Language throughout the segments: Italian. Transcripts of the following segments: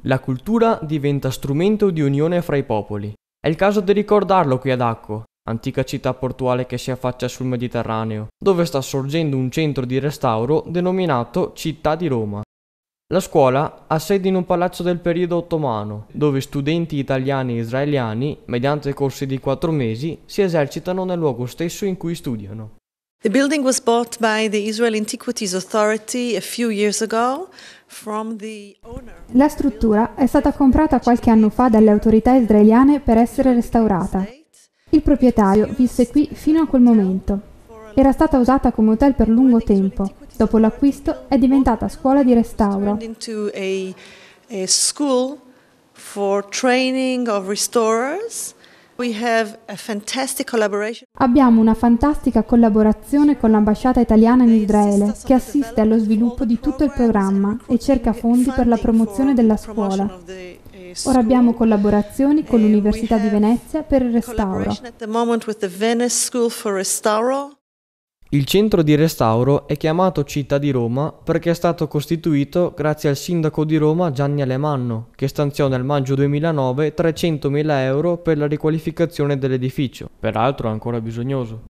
La cultura diventa strumento di unione fra i popoli. È il caso di ricordarlo qui ad Acco, antica città portuale che si affaccia sul Mediterraneo, dove sta sorgendo un centro di restauro denominato Città di Roma. La scuola ha sede in un palazzo del periodo ottomano, dove studenti italiani e israeliani, mediante corsi di 4 mesi, si esercitano nel luogo stesso in cui studiano. The building was bought by the Israel Antiquities Authority a few years ago from the owner. La struttura è stata comprata qualche anno fa dalle autorità israeliane per essere restaurata. Il proprietario visse qui fino a quel momento. Era stata usata come hotel per lungo tempo. Dopo l'acquisto è diventata scuola di restauro. Into a school for training of restorers. We have a fantastic collaboration. Abbiamo una fantastica collaborazione con l'ambasciata italiana in Israele, che assiste allo sviluppo di tutto il programma e cerca fondi per la promozione della scuola. Ora abbiamo collaborazioni con l'Università di Venezia per il restauro. Il centro di restauro è chiamato Città di Roma perché è stato costituito grazie al sindaco di Roma Gianni Alemanno, che stanziò nel maggio 2009 300.000 euro per la riqualificazione dell'edificio, peraltro ancora bisognoso.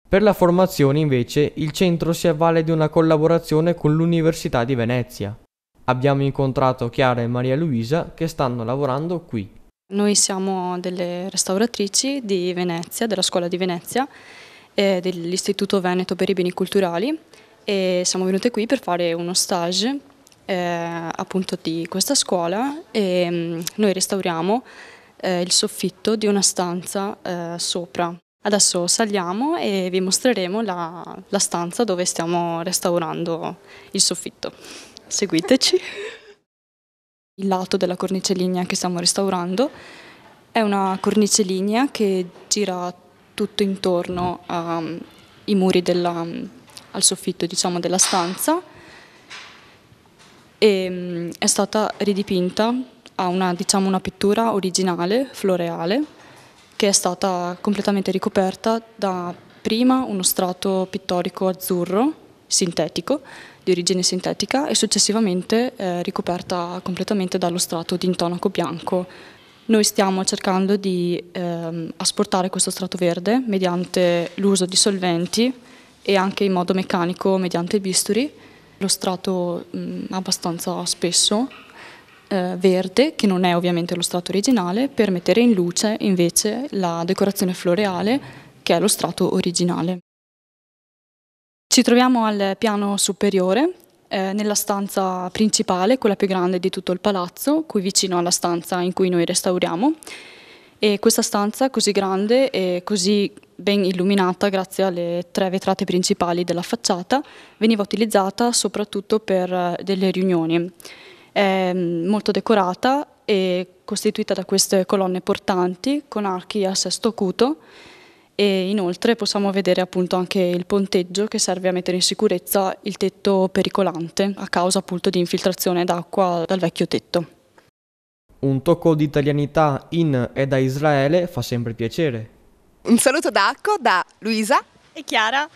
Per la formazione invece il centro si avvale di una collaborazione con l'Università di Venezia. Abbiamo incontrato Chiara e Maria Luisa che stanno lavorando qui. Noi siamo delle restauratrici di Venezia, della scuola di Venezia, dell'Istituto Veneto per i Beni Culturali, e siamo venute qui per fare uno stage appunto di questa scuola, e noi restauriamo il soffitto di una stanza sopra. Adesso saliamo e vi mostreremo la stanza dove stiamo restaurando il soffitto. Seguiteci. Il lato della cornice lignea che stiamo restaurando è una cornice lignea che gira tutto intorno ai muri al soffitto, diciamo, della stanza, e è stata ridipinta a una pittura originale, floreale, che è stata completamente ricoperta da prima uno strato pittorico azzurro, sintetico, di origine sintetica, e successivamente ricoperta completamente dallo strato di intonaco bianco. Noi stiamo cercando di asportare questo strato verde mediante l'uso di solventi e anche in modo meccanico mediante il bisturi. Lo strato abbastanza spesso verde, che non è ovviamente lo strato originale, per mettere in luce invece la decorazione floreale, che è lo strato originale. Ci troviamo al piano superiore, nella stanza principale, quella più grande di tutto il palazzo, qui vicino alla stanza in cui noi restauriamo. E questa stanza così grande e così ben illuminata grazie alle 3 vetrate principali della facciata veniva utilizzata soprattutto per delle riunioni. È molto decorata e costituita da queste colonne portanti con archi a sesto acuto, e inoltre possiamo vedere appunto anche il ponteggio che serve a mettere in sicurezza il tetto pericolante a causa appunto di infiltrazione d'acqua dal vecchio tetto. Un tocco di italianità in e da Israele fa sempre piacere. Un saluto da Acco da Luisa e Chiara.